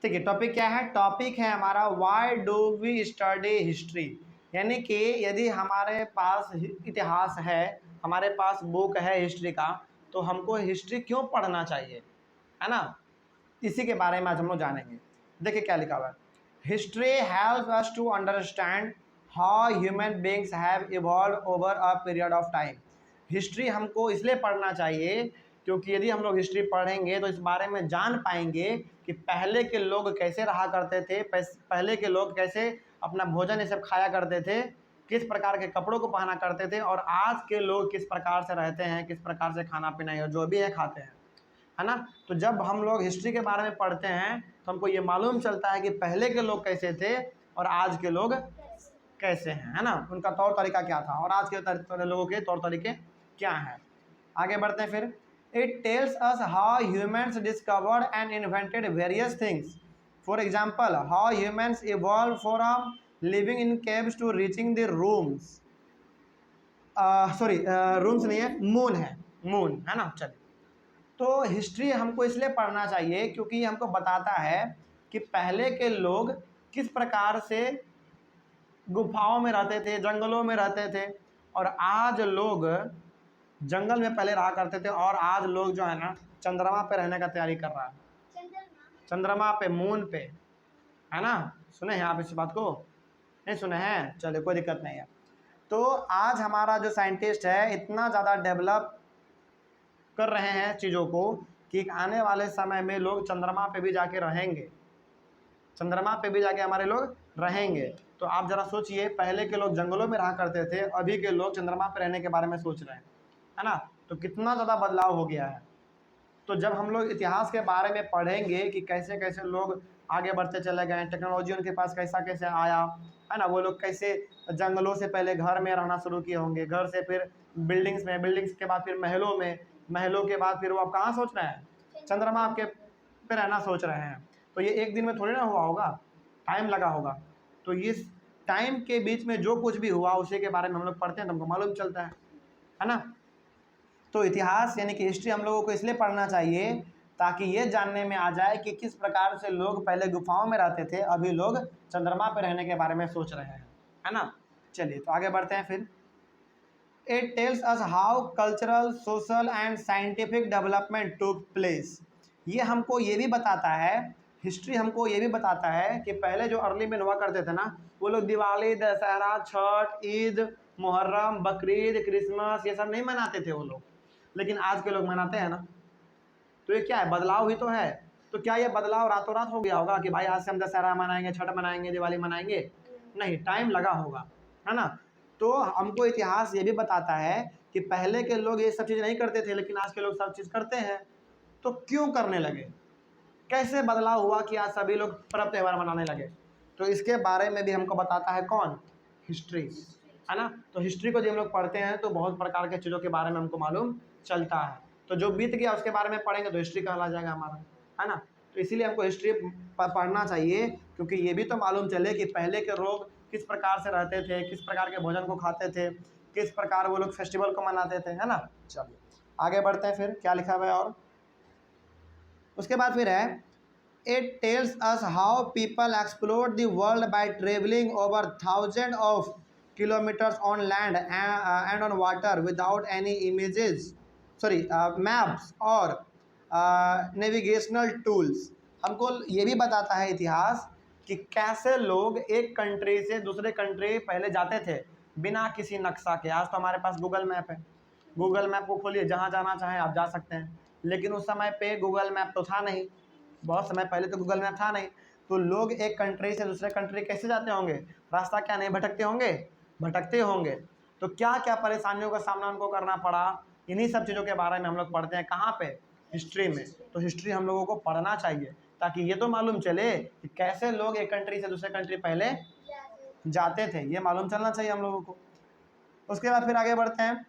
ठीक है, टॉपिक क्या है? टॉपिक है हमारा why do we study history. यानी कि यदि हमारे पास इतिहास है, हमारे पास बुक है हिस्ट्री का, तो हमको हिस्ट्री क्यों पढ़ना चाहिए, है ना? इसी के बारे में आज हम लोग जानेंगे। देखिए क्या लिखा हुआ है। History helps us to understand how human beings have evolve over a period of time. History हमको इसलिए पढ़ना चाहिए क्योंकि यदि हम लोग हिस्ट्री पढ़ेंगे तो इस बारे में जान पाएंगे कि पहले के लोग कैसे रहा करते थे, पहले के लोग कैसे अपना भोजन ये सब खाया करते थे, किस प्रकार के कपड़ों को पहना करते थे, और आज के लोग किस प्रकार से रहते हैं, किस प्रकार से खाना पीना जो भी है खाते हैं, है ना। तो जब हम लोग हिस्ट्री के बारे में पढ़ते हैं तो हमको ये मालूम चलता है कि पहले के लोग कैसे थे और आज के लोग कैसे हैं, है ना। उनका तौर तरीका क्या था और आज के लोगों के तौर तरीके क्या हैं। आगे बढ़ते हैं फिर। It tells us how humans discovered and invented various things. For example how humans evolve from living in caves to reaching the rooms. Sorry, rooms नहीं है, मून है, मून, है ना। चलिए, तो हिस्ट्री हमको इसलिए पढ़ना चाहिए क्योंकि हमको बताता है कि पहले के लोग किस प्रकार से गुफाओं में रहते थे, जंगलों में रहते थे, और आज लोग जंगल में पहले रहा करते थे और आज लोग जो है ना चंद्रमा पे रहने का तैयारी कर रहा है। चंद्रमा पे, मून पे, है ना। सुने हैं आप इस बात को? नहीं सुने हैं? चलिए, कोई दिक्कत नहीं है। तो आज हमारा जो साइंटिस्ट है इतना ज़्यादा डेवलप कर रहे हैं चीज़ों को कि आने वाले समय में लोग चंद्रमा पे भी जाके रहेंगे, चंद्रमा पे भी जाके हमारे लोग रहेंगे। तो आप ज़रा सोचिए, पहले के लोग जंगलों में रहा करते थे, अभी के लोग चंद्रमा पे रहने के बारे में सोच रहे हैं, है ना। तो कितना ज़्यादा बदलाव हो गया है। तो जब हम लोग इतिहास के बारे में पढ़ेंगे कि कैसे कैसे लोग आगे बढ़ते चले गए, टेक्नोलॉजी उनके पास कैसा कैसे आया, है ना, वो लोग कैसे जंगलों से पहले घर में रहना शुरू किए होंगे, घर से फिर बिल्डिंग्स में, बिल्डिंग्स के बाद फिर महलों में, महलों के बाद फिर वो आप कहाँ सोच रहे हैं? चंद्रमा आपके पे रहना सोच रहे हैं। तो ये एक दिन में थोड़ी ना हुआ होगा, टाइम लगा होगा। तो इस टाइम के बीच में जो कुछ भी हुआ उसी के बारे में हम लोग पढ़ते हैं तो हमको मालूम चलता है ना। तो इतिहास यानी कि हिस्ट्री हम लोगों को इसलिए पढ़ना चाहिए ताकि ये जानने में आ जाए कि किस प्रकार से लोग पहले गुफाओं में रहते थे, अभी लोग चंद्रमा पर रहने के बारे में सोच रहे हैं, है ना। चलिए, तो आगे बढ़ते हैं फिर। It tells us how cultural, social and scientific development took place. ये हमको ये भी बताता है, हिस्ट्री हमको ये भी बताता है कि पहले जो अर्ली में हुआ करते थे ना, वो लोग दिवाली, दशहरा, छठ, ईद, मुहर्रम, बकरीद, क्रिसमस ये सब नहीं मनाते थे वो लोग, लेकिन आज के लोग मनाते हैं ना। तो ये क्या है? बदलाव ही तो है। तो क्या ये बदलाव रातों रात हो गया होगा कि भाई आज से हम दशहरा मनाएंगे, छठ मनाएंगे, दिवाली मनाएंगे? नहीं, टाइम लगा होगा, है ना। तो हमको इतिहास ये भी बताता है कि पहले के लोग ये सब चीज़ नहीं करते थे, लेकिन आज के लोग सब चीज़ करते हैं। तो क्यों करने लगे? कैसे बदलाव हुआ कि आज सभी लोग पर्व त्यौहार मनाने लगे? तो इसके बारे में भी हमको बताता है कौन? हिस्ट्री, है ना। तो हिस्ट्री को जब हम लोग पढ़ते हैं तो बहुत प्रकार के चीज़ों के बारे में हमको मालूम चलता है। तो जो बीत गया उसके बारे में पढ़ेंगे तो हिस्ट्री कहला जाएगा हमारा, है ना। तो इसीलिए हमको हिस्ट्री पढ़ना चाहिए क्योंकि ये भी तो मालूम चले कि पहले के लोग किस प्रकार से रहते थे, किस प्रकार के भोजन को खाते थे, किस प्रकार वो लोग फेस्टिवल को मनाते थे, है ना। चलिए, आगे बढ़ते हैं फिर क्या लिखा हुआ है। और उसके बाद फिर है, it tells us how people explore the world by travelling over thousand of kilometres on land and on water without any images, sorry, maps और नेविगेशनल टूल्स। हमको ये भी बताता है इतिहास कि कैसे लोग एक कंट्री से दूसरे कंट्री पहले जाते थे बिना किसी नक्शा के। आज तो हमारे पास गूगल मैप है, गूगल मैप को खोलिए, जहाँ जाना चाहें आप जा सकते हैं। लेकिन उस समय पे गूगल मैप तो था नहीं, बहुत समय पहले तो गूगल मैप था नहीं। तो लोग एक कंट्री से दूसरे कंट्री कैसे जाते होंगे? रास्ता क्या नहीं भटकते होंगे? भटकते होंगे। तो क्या क्या परेशानियों का सामना उनको करना पड़ा, इन्हीं सब चीज़ों के बारे में हम लोग पढ़ते हैं। कहाँ पे? हिस्ट्री में। तो हिस्ट्री हम लोगों को पढ़ना चाहिए ताकि ये तो मालूम चले कि कैसे लोग एक कंट्री से दूसरे कंट्री पहले जाते थे, ये मालूम चलना चाहिए हम लोगों को। उसके बाद फिर आगे बढ़ते हैं।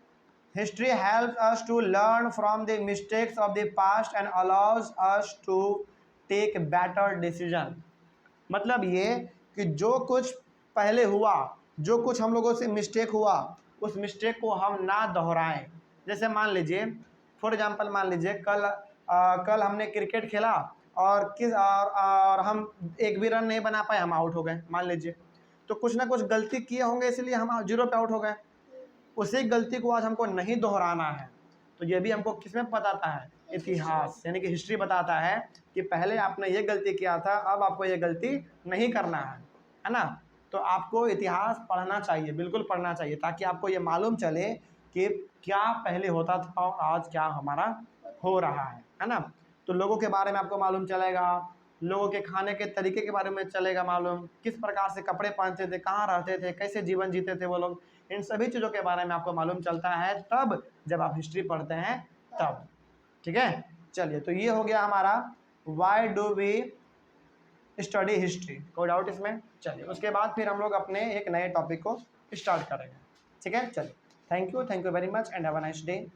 History helps us to learn from the mistakes of the past and allows us to take better decision. मतलब ये कि जो कुछ पहले हुआ, जो कुछ हम लोगों से मिस्टेक हुआ, उस मिस्टेक को हम ना दोहराएं। जैसे मान लीजिए, फॉर एग्जांपल मान लीजिए कल कल हमने क्रिकेट खेला और हम एक भी रन नहीं बना पाए, हम आउट हो गए मान लीजिए। तो कुछ ना कुछ गलती किए होंगे इसलिए हम 0 पे आउट हो गए। उसी गलती को आज हमको नहीं दोहराना है। तो ये भी हमको किसमें बताता है? इतिहास, यानी कि हिस्ट्री बताता है कि पहले आपने ये गलती किया था, अब आपको ये गलती नहीं करना है ना। तो आपको इतिहास पढ़ना चाहिए, बिल्कुल पढ़ना चाहिए, ताकि आपको ये मालूम चले कि क्या पहले होता था और आज क्या हमारा हो रहा है ना। तो लोगों के बारे में आपको मालूम चलेगा, लोगों के खाने के तरीके के बारे में चलेगा मालूम, किस प्रकार से कपड़े पहनते थे, कहाँ रहते थे, कैसे जीवन जीते थे वो लोग, इन सभी चीज़ों के बारे में आपको मालूम चलता है तब जब आप हिस्ट्री पढ़ते हैं तब। ठीक है, चलिए, तो ये हो गया हमारा why do we study history. कोई डाउट इसमें? चलिए, उसके बाद फिर हम लोग अपने एक नए टॉपिक को स्टार्ट करेंगे। ठीक है, चलिए, thank you very much and have a nice day.